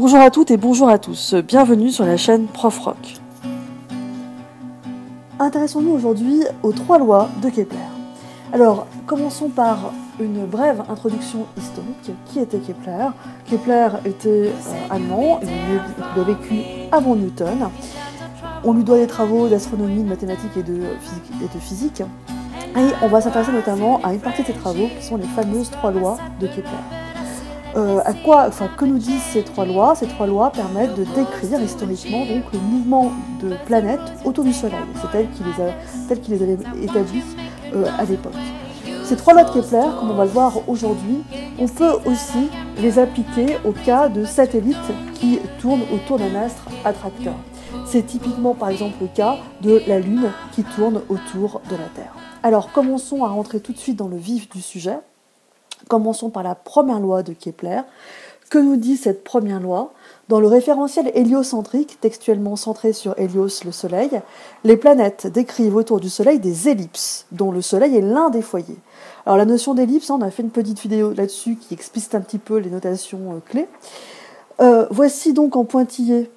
Bonjour à toutes et bonjour à tous, bienvenue sur la chaîne Prof Rock. Intéressons-nous aujourd'hui aux 3 lois de Kepler. Alors, commençons par une brève introduction historique. Qui était Kepler? Kepler était allemand, il a vécu avant Newton. On lui doit des travaux d'astronomie, de mathématiques et de physique. Et on va s'intéresser notamment à une partie de ses travaux qui sont les fameuses 3 lois de Kepler. Que nous disent ces 3 lois? Ces 3 lois permettent de décrire historiquement donc, le mouvement de planètes autour du Soleil. C'est tel qu'il les avait établis à l'époque. Ces 3 lois de Kepler, comme on va le voir aujourd'hui, on peut aussi les appliquer au cas de satellites qui tournent autour d'un astre attracteur. C'est typiquement par exemple le cas de la Lune qui tourne autour de la Terre. Alors commençons à rentrer tout de suite dans le vif du sujet. Commençons par la première loi de Kepler. Que nous dit cette première loi? Dans le référentiel héliocentrique, textuellement centré sur Hélios, le Soleil, les planètes décrivent autour du Soleil des ellipses, dont le Soleil est l'un des foyers. Alors la notion d'ellipse, on a fait une petite vidéo là-dessus qui explicite un petit peu les notations clés. Voici donc en pointillé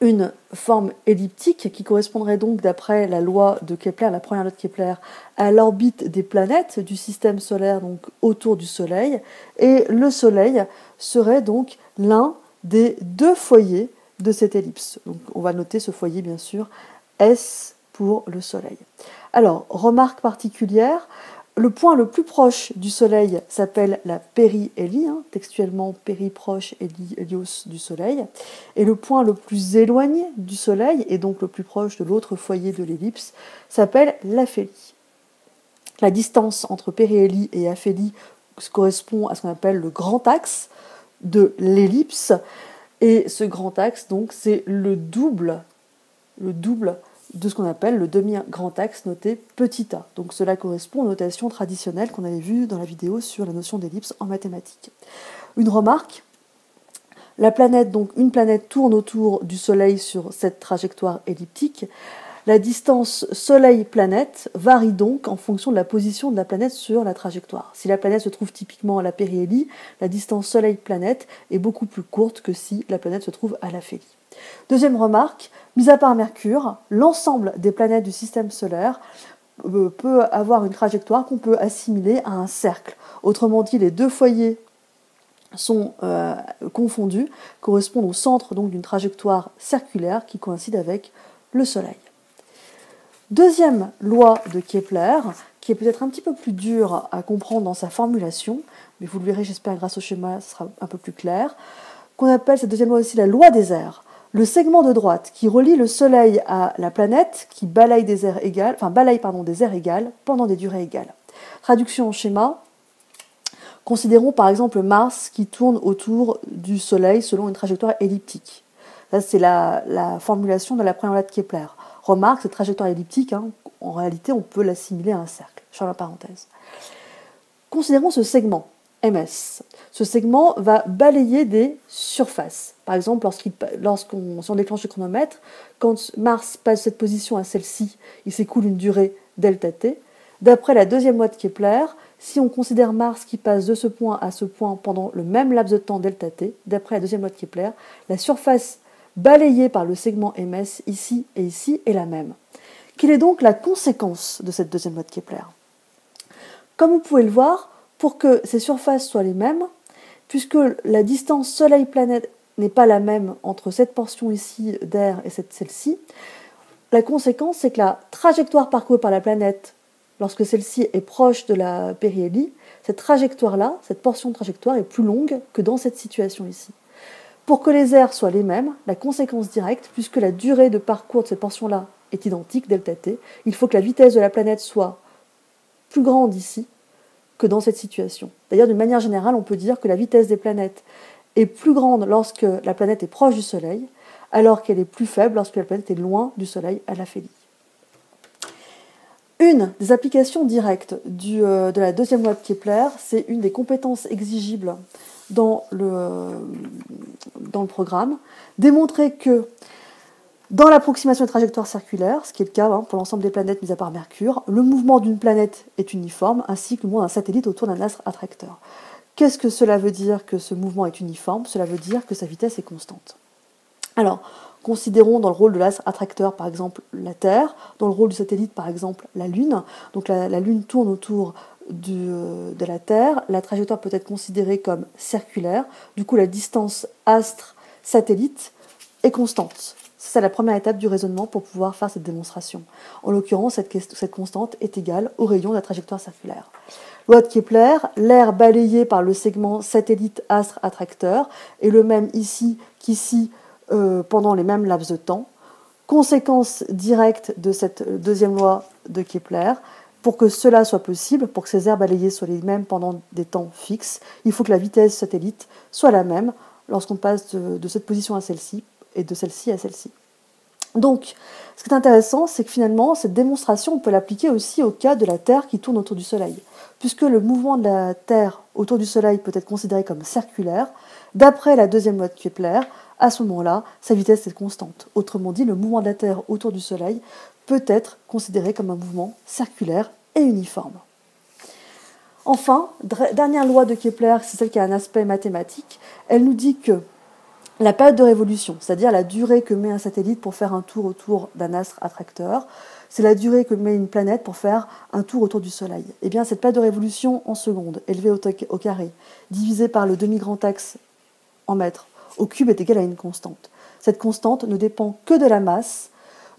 une forme elliptique qui correspondrait donc, d'après la loi de Kepler, la première loi de Kepler, à l'orbite des planètes du système solaire donc autour du Soleil. Et le Soleil serait donc l'un des 2 foyers de cette ellipse. Donc on va noter ce foyer, bien sûr, S pour le Soleil. Alors, remarque particulière, le point le plus proche du Soleil s'appelle la périhélie, textuellement péri-proche, hélios du Soleil. Et le point le plus éloigné du Soleil, et donc le plus proche de l'autre foyer de l'ellipse, s'appelle l'aphélie. La distance entre périhélie et aphélie correspond à ce qu'on appelle le grand axe de l'ellipse. Et ce grand axe, donc, c'est le double de ce qu'on appelle le demi-grand axe noté petit a. Donc cela correspond aux notations traditionnelles qu'on avait vues dans la vidéo sur la notion d'ellipse en mathématiques. Une remarque, une planète tourne autour du Soleil sur cette trajectoire elliptique. La distance Soleil-planète varie donc en fonction de la position de la planète sur la trajectoire. Si la planète se trouve typiquement à la périhélie, la distance Soleil-planète est beaucoup plus courte que si la planète se trouve à l'aphélie. Deuxième remarque, mis à part Mercure, l'ensemble des planètes du système solaire peut avoir une trajectoire qu'on peut assimiler à un cercle. Autrement dit, les 2 foyers sont confondus, correspondent au centre donc d'une trajectoire circulaire qui coïncide avec le Soleil. Deuxième loi de Kepler, qui est peut-être un petit peu plus dure à comprendre dans sa formulation, mais vous le verrez, j'espère, grâce au schéma, ce sera un peu plus clair, qu'on appelle cette deuxième loi aussi la loi des airs. Le segment de droite qui relie le Soleil à la planète, qui balaye des airs égales pendant des durées égales. Traduction en schéma, considérons par exemple Mars qui tourne autour du Soleil selon une trajectoire elliptique. Ça, c'est la formulation de la première loi de Kepler. Remarque, cette trajectoire elliptique, en réalité, on peut l'assimiler à un cercle. Je ferme la parenthèse. Considérons ce segment, MS. Ce segment va balayer des surfaces. Par exemple, si on déclenche le chronomètre, quand Mars passe cette position à celle-ci, il s'écoule une durée delta t. D'après la deuxième loi de Kepler, si on considère Mars qui passe de ce point à ce point pendant le même laps de temps delta t, d'après la deuxième loi de Kepler, la surface balayée par le segment MS ici et ici est la même. Quelle est donc la conséquence de cette deuxième loi de Kepler? Comme vous pouvez le voir, pour que ces surfaces soient les mêmes, puisque la distance Soleil-planète n'est pas la même entre cette portion ici d'air et celle-ci, la conséquence c'est que la trajectoire parcourue par la planète, lorsque celle-ci est proche de la périhélie, cette trajectoire-là, cette portion de trajectoire est plus longue que dans cette situation ici. Pour que les airs soient les mêmes, la conséquence directe, puisque la durée de parcours de cette portion-là est identique, delta t, il faut que la vitesse de la planète soit plus grande ici que dans cette situation. D'ailleurs, d'une manière générale, on peut dire que la vitesse des planètes est plus grande lorsque la planète est proche du Soleil, alors qu'elle est plus faible lorsque la planète est loin du Soleil à l'aphélie. Une des applications directes de la deuxième loi de Kepler, c'est une des compétences exigibles dans le programme, démontrer que dans l'approximation des trajectoires circulaires, ce qui est le cas pour l'ensemble des planètes mis à part Mercure, le mouvement d'une planète est uniforme, ainsi que le mouvement d'un satellite autour d'un astre attracteur. Qu'est-ce que cela veut dire que ce mouvement est uniforme? Cela veut dire que sa vitesse est constante. Alors, considérons dans le rôle de l'astre attracteur, par exemple, la Terre, dans le rôle du satellite, par exemple, la Lune. Donc la Lune tourne autour de la Terre. La trajectoire peut être considérée comme circulaire. Du coup, la distance astre-satellite est constante. C'est ça la première étape du raisonnement pour pouvoir faire cette démonstration. En l'occurrence, cette constante est égale au rayon de la trajectoire circulaire. Loi de Kepler, l'air balayé par le segment satellite-astre-attracteur est le même ici qu'ici pendant les mêmes laps de temps. Conséquence directe de cette deuxième loi de Kepler, pour que cela soit possible, pour que ces airs balayés soient les mêmes pendant des temps fixes, il faut que la vitesse satellite soit la même lorsqu'on passe de cette position à celle-ci et de celle-ci à celle-ci. Donc, ce qui est intéressant, c'est que finalement, cette démonstration, on peut l'appliquer aussi au cas de la Terre qui tourne autour du Soleil. Puisque le mouvement de la Terre autour du Soleil peut être considéré comme circulaire, d'après la deuxième loi de Kepler, à ce moment-là, sa vitesse est constante. Autrement dit, le mouvement de la Terre autour du Soleil peut être considéré comme un mouvement circulaire et uniforme. Enfin, dernière loi de Kepler, c'est celle qui a un aspect mathématique, elle nous dit que la période de révolution, c'est-à-dire la durée que met un satellite pour faire un tour autour d'un astre attracteur, c'est la durée que met une planète pour faire un tour autour du Soleil. Eh bien, cette période de révolution en secondes, élevée au carré, divisée par le demi-grand axe en mètres au cube, est égale à une constante. Cette constante ne dépend que de la masse,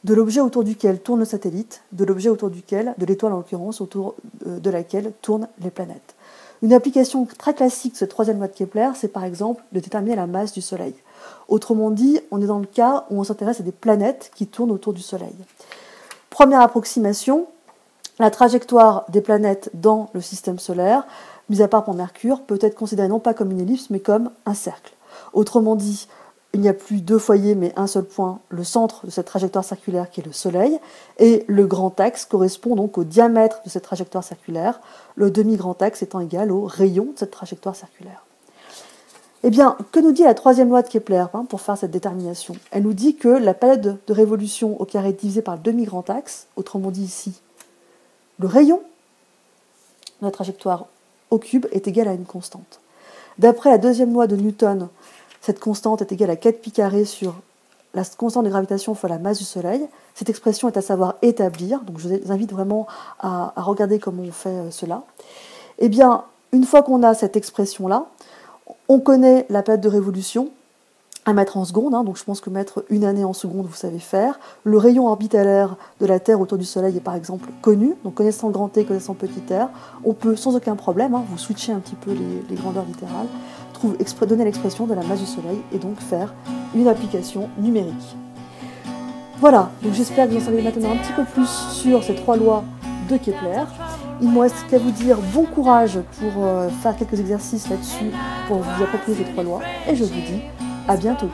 de l'objet autour duquel tourne le satellite, de l'objet autour duquel, de l'étoile en l'occurrence, autour de laquelle tournent les planètes. Une application très classique de cette troisième loi de Kepler, c'est par exemple de déterminer la masse du Soleil. Autrement dit, on est dans le cas où on s'intéresse à des planètes qui tournent autour du Soleil. Première approximation, la trajectoire des planètes dans le système solaire, mis à part pour Mercure, peut être considérée non pas comme une ellipse, mais comme un cercle. Autrement dit, il n'y a plus deux foyers, mais un seul point, le centre de cette trajectoire circulaire qui est le Soleil, et le grand axe correspond donc au diamètre de cette trajectoire circulaire, le demi-grand axe étant égal au rayon de cette trajectoire circulaire. Eh bien, que nous dit la troisième loi de Kepler pour faire cette détermination? Elle nous dit que la période de révolution au carré divisée par le demi-grand axe, autrement dit ici, le rayon de la trajectoire au cube est égal à une constante. D'après la deuxième loi de Newton, cette constante est égale à 4 pi carré sur la constante de gravitation fois la masse du Soleil. Cette expression est à savoir établir, donc je vous invite vraiment à regarder comment on fait cela. Eh bien, une fois qu'on a cette expression-là, on connaît la période de révolution à mettre en secondes, donc je pense que mettre une année en secondes, vous savez faire. Le rayon orbitalaire de la Terre autour du Soleil est par exemple connu, donc connaissant grand T, connaissant petit r, on peut sans aucun problème, vous switchez un petit peu les grandeurs littérales, donner l'expression de la masse du Soleil et donc faire une application numérique. Voilà, donc j'espère que vous en savez maintenant un petit peu plus sur ces trois lois de Kepler. Il ne me reste qu'à vous dire bon courage pour faire quelques exercices là-dessus, pour vous approprier ces trois lois, et je vous dis à bientôt.